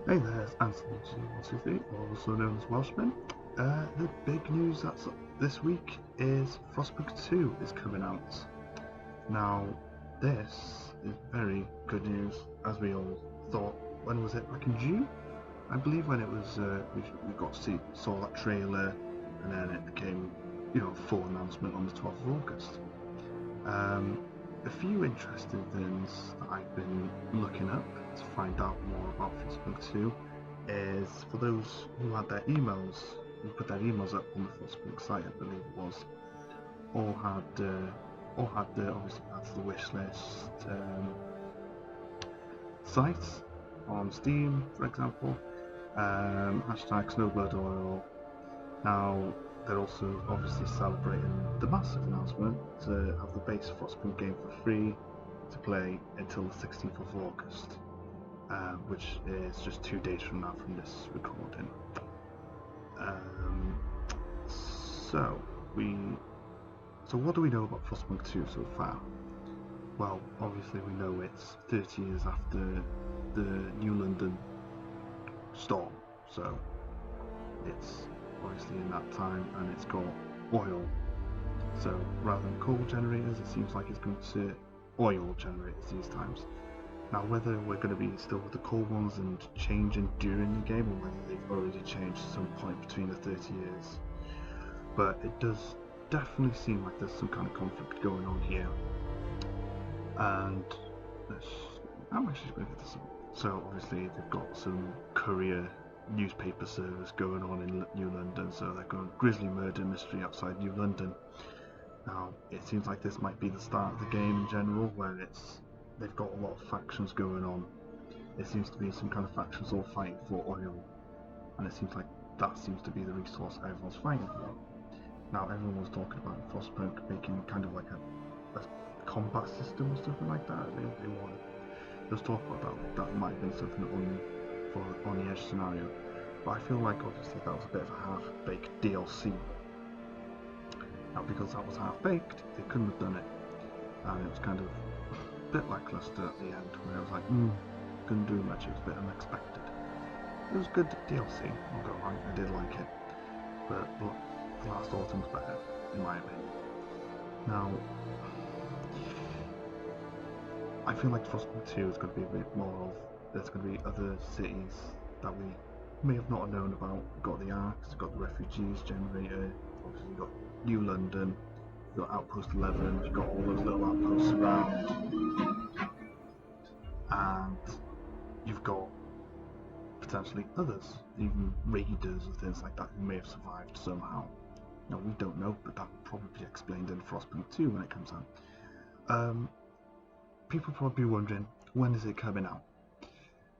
Hey there, it's Anthony G123, also known as Welshman. The big news that's this week is Frostpunk 2 is coming out. Now, this is very good news, as we all thought. When was it? Back in June, I believe, when it was we saw that trailer, and then it became, full announcement on the 12th of August. A few interesting things that I've been looking up to find out more about Frostpunk 2 is for those who had their emails, who put their emails up on the Frostpunk site, I believe it was, all had the obviously that's the wish list site on Steam, for example. Hashtag Snowblood Oil. Now they're also obviously celebrating the massive announcement to have the base Frostpunk game for free to play until the 16th of August, which is just 2 days from now from this recording. So what do we know about Frostpunk 2 so far? Well, obviously we know it's 30 years after the New London storm, so it's obviously in that time, and it's got oil. So rather than coal generators, it seems like it's going to oil generators these times. Now, whether we're going to be still with the coal ones and changing during the game, or whether they've already changed at some point between the 30 years, but it does definitely seem like there's some kind of conflict going on here. And I'm actually going to get this. So obviously they've got some courier newspaper service going on in New London, so they're going grisly murder mystery outside New London. Now it seems like this might be the start of the game in general, where they've got a lot of factions going on. It seems to be some kind of factions all fighting for oil, and it seems like that seems to be the resource everyone's fighting for. Now everyone was talking about Frostpunk making kind of like a combat system or something like that. Let's talk about that might have been something on the edge scenario, but I feel like obviously that was a bit of a half-baked DLC. Now because that was half-baked, they couldn't have done it, and it was kind of a bit lackluster at the end, where I was like, couldn't do much. It was a bit unexpected. It was good DLC, I'll go right, I did like it, but the last autumn's better, in my opinion. Now, I feel like Frostpunk 2 is going to be a bit more of, there's going to be other cities that we may have not known about. You've got the Arks, you've got the Refugees Generator, obviously you've got New London, you've got Outpost 11, you've got all those little outposts around, and you've got potentially others, even raiders and things like that, who may have survived somehow. Now we don't know, but that will probably be explained in Frostpunk 2 when it comes out. People probably wondering, when is it coming out?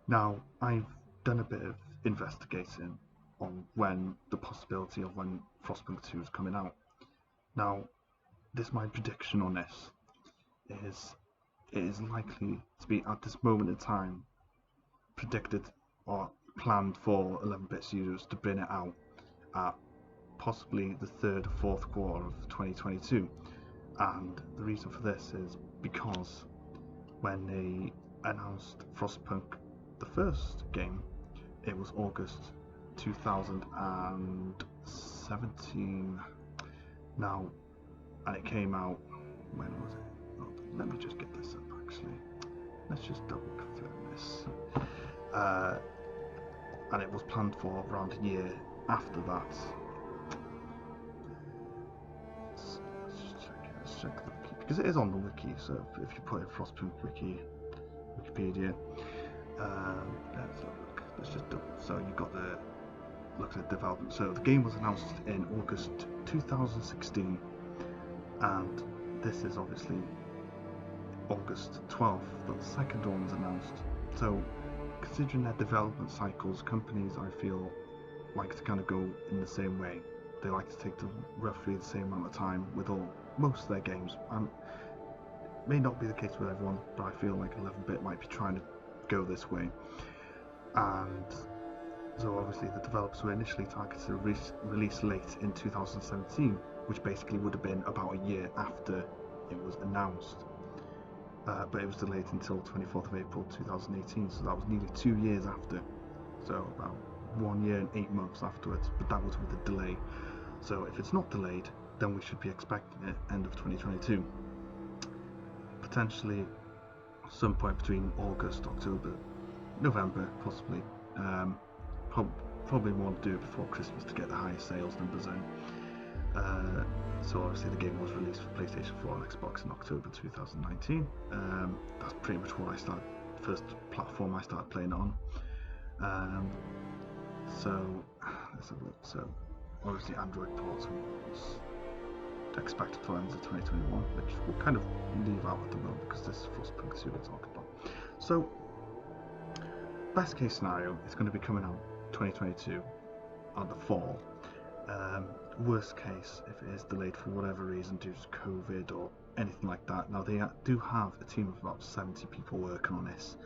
Now, I've done a bit of investigating on when the possibility of when Frostpunk 2 is coming out. Now, my prediction on this is it is likely to be, at this moment in time, predicted or planned for 11-bit studios to bring it out at possibly the 3rd or 4th quarter of 2022. And the reason for this is because when they announced Frostpunk, the first game, it was August 2017 now, and it came out, when was it? Oh, let me just get this up actually, let's just double confirm this, and it was planned for around a year after that. Let's check the wiki, because it is on the wiki, so if you put in Frostpunk Wikipedia, let's look. Let's just double. So you got the look at development. So the game was announced in August 2016, and this is obviously August 12th that the second one was announced. So considering their development cycles, companies, I feel, like to kind of go in the same way. They like to take roughly the same amount of time with most of their games, and it may not be the case with everyone, but I feel like 11-bit might be trying to go this way. And so obviously the developers were initially targeted to release late in 2017, which basically would have been about a year after it was announced, but it was delayed until 24th of April 2018, so that was nearly 2 years after. so about 1 year and 8 months afterwards, but that was with a delay. So if it's not delayed, then we should be expecting it end of 2022, potentially some point between August, October, November, possibly. Probably want to do it before Christmas to get the highest sales numbers in. So obviously the game was released for PlayStation 4 and Xbox in October 2019. That's pretty much what first platform I started playing it on. So let's have a look. So obviously Android ports was expected for end of 2021, which we'll kind of leave out at the moment because this is Frostpunk 2 we're talking about. So best case scenario, it's going to be coming out 2022 on the fall. Worst case, if it is delayed for whatever reason due to COVID or anything like that. Now they do have a team of about 70 people working on this,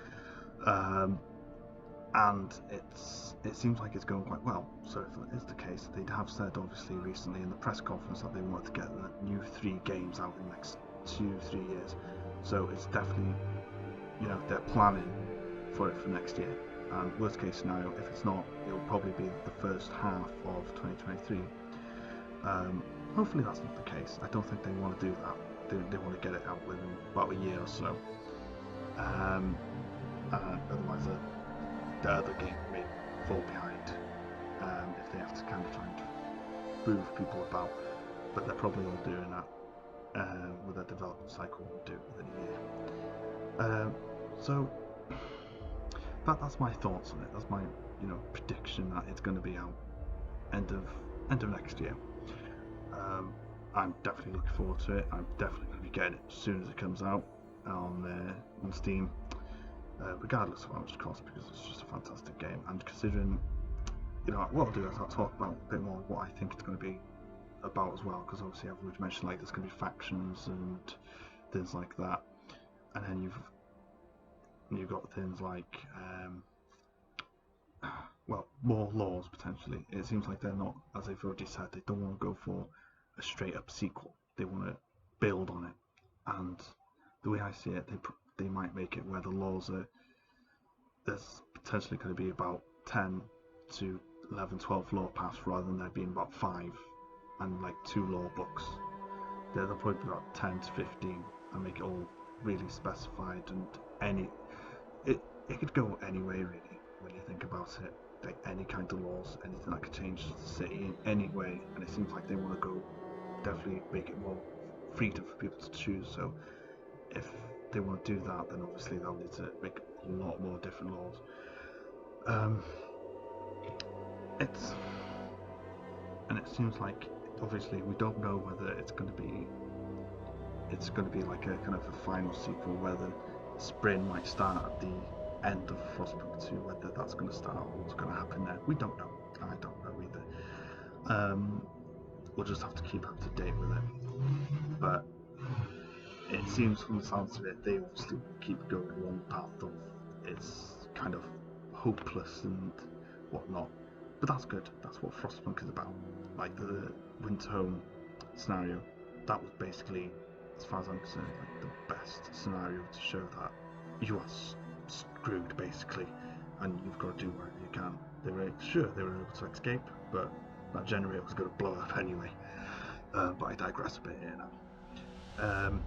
and it seems like it's going quite well. So if that is the case, they have said obviously recently in the press conference that they wanted to get the new 3 games out in the next 2-3 years. So it's definitely, they're planning for it for next year. And worst case scenario, if it's not, it'll probably be the first half of 2023. Hopefully that's not the case. I don't think they want to do that. They want to get it out within about a year or so. Otherwise the other game may fall behind if they have to kind of try and move people about. But they're probably all doing that with their development cycle and do it within a year. So that's my thoughts on it. That's my prediction that it's going to be out end of next year. I'm definitely looking forward to it. I'm definitely going to be getting it as soon as it comes out on Steam, regardless of how much it costs, because it's just a fantastic game. And considering, what I'll do is I'll talk about a bit more what I think it's going to be about as well, because obviously I've already mentioned like there's going to be factions and things like that, and then you've got things like more laws potentially. It seems like they're not, as they've already said, they don't want to go for a straight up sequel. They want to build on it, and the way I see it, they might make it where the laws there's potentially going to be about 10 to 11, 12 law paths rather than there being about 5 and like 2 law books. There'll probably be about 10 to 15 and make it all really specified, and it could go any way really when you think about it. Like any kind of laws, anything that could change the city in any way, and it seems like they want to go definitely make it more freedom for people to choose. So if they want to do that, then obviously they'll need to make a lot more different laws. It seems like obviously we don't know whether it's going to be like a kind of a final sequel, whether Spring might start at the end of Frostpunk 2, whether that's going to start or what's going to happen there. We don't know. I don't know either. We'll just have to keep up to date with it. But it seems from the sounds of it, they obviously will keep going along the path of it's kind of hopeless and whatnot. But that's good. That's what Frostpunk is about. Like the Winter Home scenario, that was basically, as far as I'm concerned, like the best scenario to show that you are screwed basically, and you've got to do whatever you can. They were able to escape, but that generator was going to blow up anyway. But I digress a bit here now.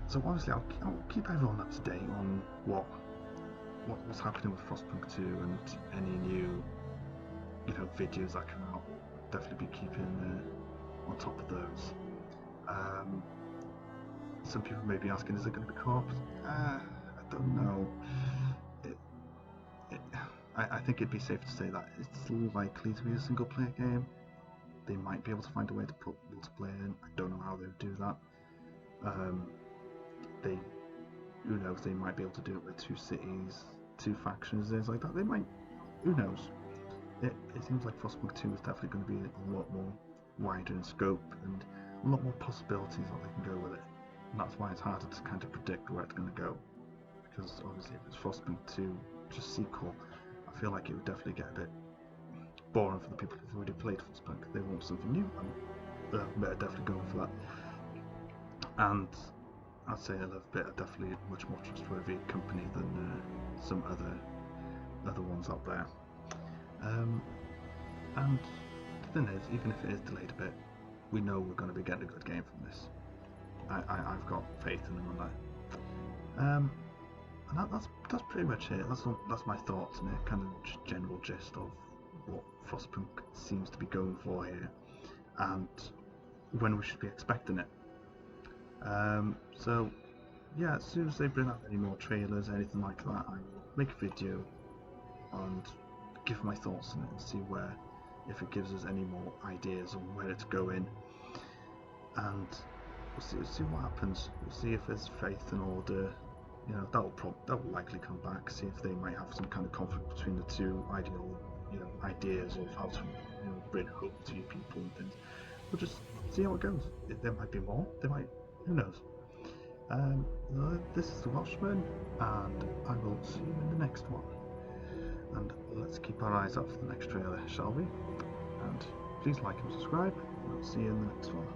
So obviously I'll keep everyone up to date on what's happening with Frostpunk 2 and any new videos that come out. Definitely be keeping on top of those. Some people may be asking, is it going to be co-op? I don't know. I think it'd be safe to say that it's likely to be a single player game. They might be able to find a way to put multiplayer in. I don't know how they would do that. Who knows, they might be able to do it with 2 cities, 2 factions, things like that. They might, who knows. It seems like Frostpunk 2 is definitely going to be a lot more wider in scope and a lot more possibilities that they can go with it. And that's why it's harder to kind of predict where it's going to go. Because obviously if it's Frostpunk 2, just sequel, I feel like it would definitely get a bit boring for the people who've already played Frostpunk. They want something new, and they're definitely going for that. And I'd say a little bit are definitely a much more trustworthy company than some other ones out there. And the thing is, even if it is delayed a bit, we know we're going to be getting a good game from this. I've got faith in them on that. And that's pretty much it. That's my thoughts and a kind of general gist of what Frostpunk seems to be going for here, and when we should be expecting it. So yeah, as soon as they bring out any more trailers, anything like that, I will make a video and give my thoughts on it and see where, if it gives us any more ideas on where it's going, and we'll see what happens. We'll see if there's faith and order. You know, that will likely come back. See if they might have some kind of conflict between the two ideas of how to bring hope to people and things. We'll just see how it goes. There might be more. There might. Who knows? This is the Welshman, and I will see you in the next one. And let's keep our eyes out for the next trailer, shall we? And please like and subscribe, and I'll see you in the next one.